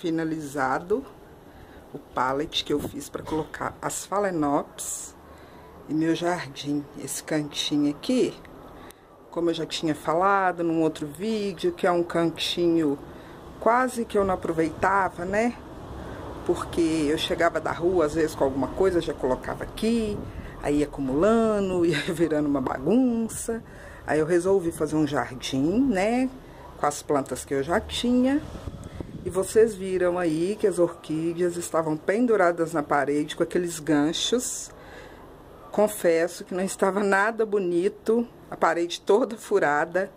finalizado o pallet que eu fiz para colocar as phalaenopsis e meu jardim. Esse cantinho aqui, como eu já tinha falado num outro vídeo, que é um cantinho quase que eu não aproveitava, né? Porque eu chegava da rua, às vezes com alguma coisa, já colocava aqui, aí ia acumulando, ia virando uma bagunça. Aí eu resolvi fazer um jardim, né? Com as plantas que eu já tinha. E vocês viram aí que as orquídeas estavam penduradas na parede com aqueles ganchos. Confesso que não estava nada bonito, a parede toda furada.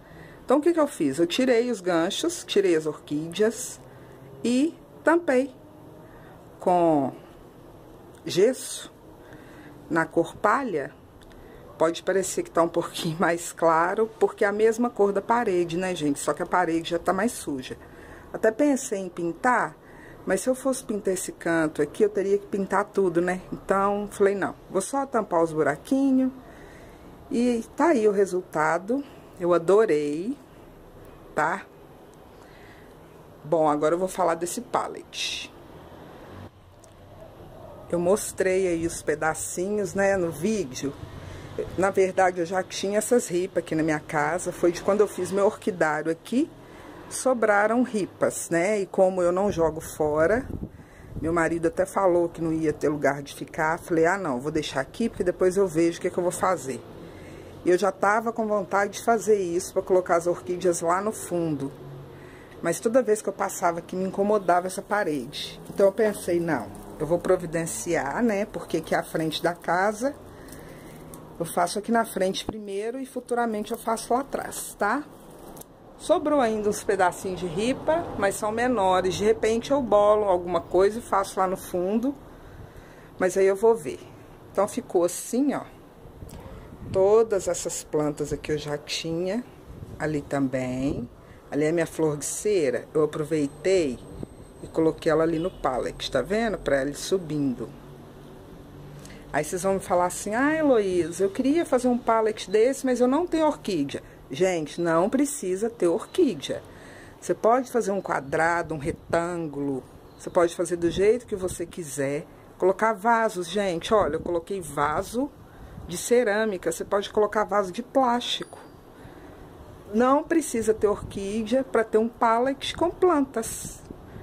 Então, o que eu fiz? Eu tirei os ganchos, tirei as orquídeas e tampei com gesso na cor palha. Pode parecer que tá um pouquinho mais claro, porque é a mesma cor da parede, né, gente? Só que a parede já tá mais suja. Até pensei em pintar, mas se eu fosse pintar esse canto aqui, eu teria que pintar tudo, né? Então, falei, não, vou só tampar os buraquinhos. E tá aí o resultado. Eu adorei, tá? Bom, agora eu vou falar desse pallet. Eu mostrei aí os pedacinhos, né, no vídeo. Na verdade, eu já tinha essas ripas aqui na minha casa. Foi de quando eu fiz meu orquidário aqui. Sobraram ripas, né? E como eu não jogo fora, meu marido até falou que não ia ter lugar de ficar. Falei, ah, não, vou deixar aqui, porque depois eu vejo o que eu vou fazer. E eu já tava com vontade de fazer isso, para colocar as orquídeas lá no fundo. Mas toda vez que eu passava aqui, me incomodava essa parede. Então eu pensei, não, eu vou providenciar, né? Porque aqui é a frente da casa. Eu faço aqui na frente primeiro e futuramente eu faço lá atrás, tá? Sobrou ainda uns pedacinhos de ripa, mas são menores. De repente eu bolo alguma coisa e faço lá no fundo. Mas aí eu vou ver. Então ficou assim, ó. Todas essas plantas aqui eu já tinha. Ali também. Ali é minha flor de cera. Eu aproveitei e coloquei ela ali no pallet, tá vendo? Pra ela ir subindo. Aí vocês vão me falar assim, ah, Heloísa, eu queria fazer um pallet desse, mas eu não tenho orquídea. Gente, não precisa ter orquídea. Você pode fazer um quadrado, um retângulo. Você pode fazer do jeito que você quiser. Colocar vasos, gente. Olha, eu coloquei vaso de cerâmica. Você pode colocar vaso de plástico. Não precisa ter orquídea para ter um pallet com plantas.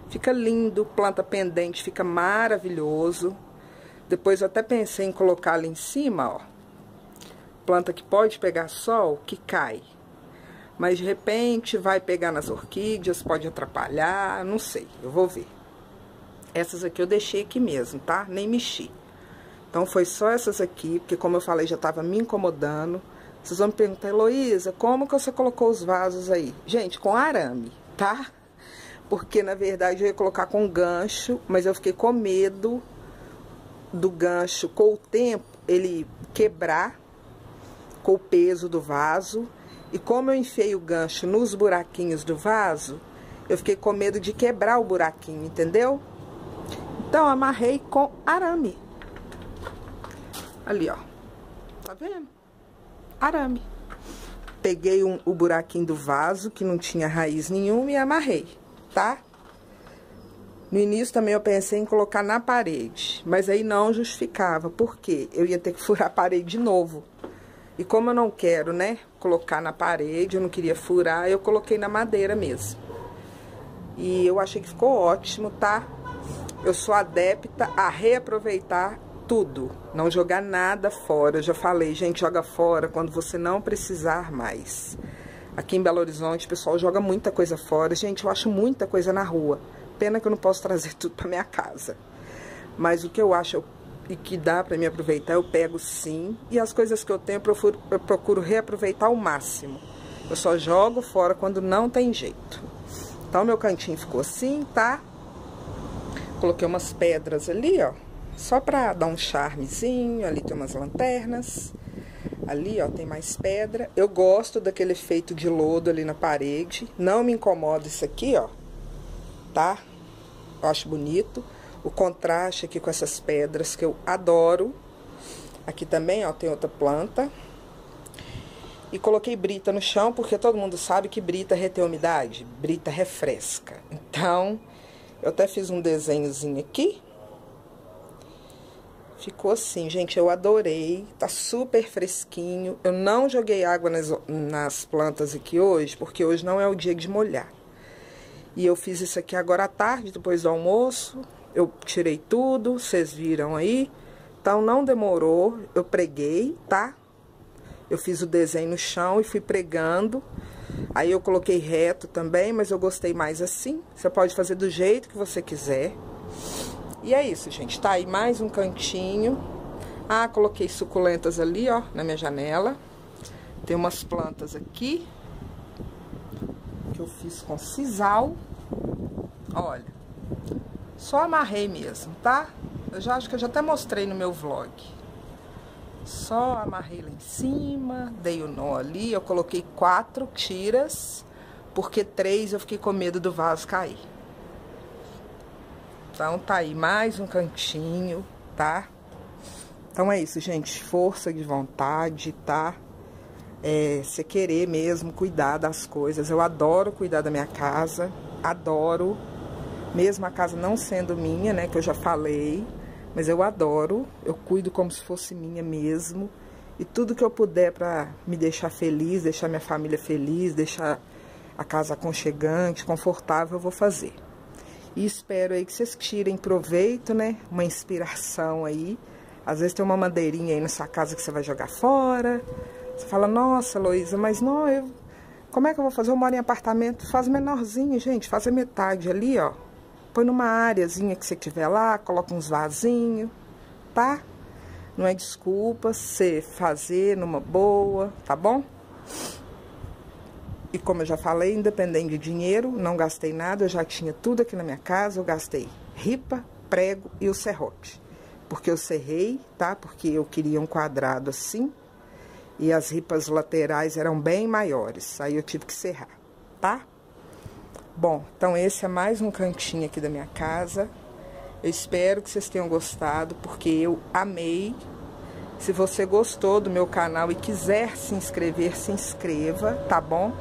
Fica lindo. Planta pendente, fica maravilhoso. Depois eu até pensei em colocar ali em cima, ó. Planta que pode pegar sol, que cai. Mas de repente vai pegar nas orquídeas, pode atrapalhar, não sei, eu vou ver. Essas aqui eu deixei aqui mesmo, tá? Nem mexi. Então foi só essas aqui, porque como eu falei, já tava me incomodando. Vocês vão me perguntar, Heloísa, como que você colocou os vasos aí? Gente, com arame, tá? Porque na verdade eu ia colocar com gancho, mas eu fiquei com medo do gancho, com o tempo, ele quebrar com o peso do vaso. E como eu enfiei o gancho nos buraquinhos do vaso, eu fiquei com medo de quebrar o buraquinho, entendeu? Então, amarrei com arame. Ali, ó. Tá vendo? Arame. Peguei o buraquinho do vaso, que não tinha raiz nenhuma, e amarrei, tá? No início também eu pensei em colocar na parede, mas aí não justificava, porque eu ia ter que furar a parede de novo. E como eu não quero, né, colocar na parede, eu não queria furar, eu coloquei na madeira mesmo. E eu achei que ficou ótimo, tá? Eu sou adepta a reaproveitar tudo, não jogar nada fora. Eu já falei, gente, joga fora quando você não precisar mais. Aqui em Belo Horizonte, o pessoal joga muita coisa fora. Gente, eu acho muita coisa na rua. Pena que eu não posso trazer tudo pra minha casa. Mas o que eu acho e que dá pra me aproveitar, eu pego sim. E as coisas que eu tenho, eu procuro reaproveitar ao máximo. Eu só jogo fora quando não tem jeito. Então, meu cantinho ficou assim, tá? Coloquei umas pedras ali, ó. Só pra dar um charmezinho. Ali tem umas lanternas. Ali, ó, tem mais pedra. Eu gosto daquele efeito de lodo ali na parede. Não me incomoda isso aqui, ó. Tá? Eu acho bonito. O contraste aqui com essas pedras que eu adoro. Aqui também, ó, tem outra planta. E coloquei brita no chão, porque todo mundo sabe que brita retém umidade. Brita refresca. Então, Eu até fiz um desenhozinho aqui. Ficou assim, gente, eu adorei, tá super fresquinho. Eu não joguei água nas plantas aqui hoje, porque hoje não é o dia de molhar. E eu fiz isso aqui agora à tarde, depois do almoço. Eu tirei tudo, vocês viram aí. Então, não demorou, eu preguei, tá? Eu fiz o desenho no chão e fui pregando. Aí eu coloquei reto também, mas eu gostei mais assim. Você pode fazer do jeito que você quiser. E é isso, gente. Tá aí mais um cantinho. Ah, coloquei suculentas ali, ó, na minha janela. Tem umas plantas aqui que eu fiz com sisal. Olha, só amarrei mesmo, tá? Eu já acho que eu já até mostrei no meu vlog. Só amarrei lá em cima, dei o nó ali. Eu coloquei 4 tiras, porque 3 eu fiquei com medo do vaso cair. Então, tá aí mais um cantinho, tá? Então, é isso, gente. Força de vontade, tá? Você querer mesmo cuidar das coisas. Eu adoro cuidar da minha casa. Adoro. Mesmo a casa não sendo minha, né? Que eu já falei. Mas eu adoro. Eu cuido como se fosse minha mesmo. E tudo que eu puder pra me deixar feliz, deixar minha família feliz, deixar a casa aconchegante, confortável, eu vou fazer. E espero aí que vocês tirem proveito, né? Uma inspiração aí. Às vezes tem uma madeirinha aí na sua casa que você vai jogar fora. Você fala, nossa, Heloísa, mas não, como é que eu vou fazer? Eu moro em apartamento. Faz menorzinho, gente. Faz a metade ali, ó. Põe numa áreazinha que você tiver lá. Coloca uns vasinhos, tá? Não é desculpa você fazer numa boa, tá bom? E como eu já falei, independente de dinheiro, não gastei nada, eu já tinha tudo aqui na minha casa. Eu gastei ripa, prego e o serrote. Porque eu serrei, tá? Porque eu queria um quadrado assim. E as ripas laterais eram bem maiores. Aí eu tive que serrar, tá? Bom, então esse é mais um cantinho aqui da minha casa. Eu espero que vocês tenham gostado, porque eu amei. Se você gostou do meu canal e quiser se inscrever, se inscreva, tá bom?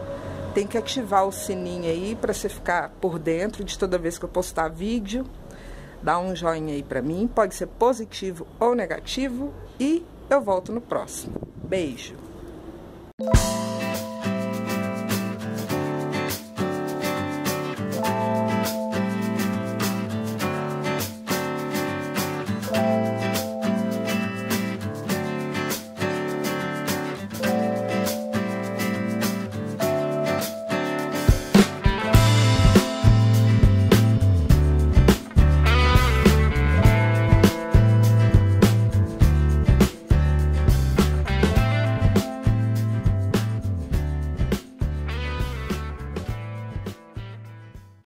Tem que ativar o sininho aí pra você ficar por dentro de toda vez que eu postar vídeo. Dá um joinha aí pra mim, pode ser positivo ou negativo. E eu volto no próximo. Beijo!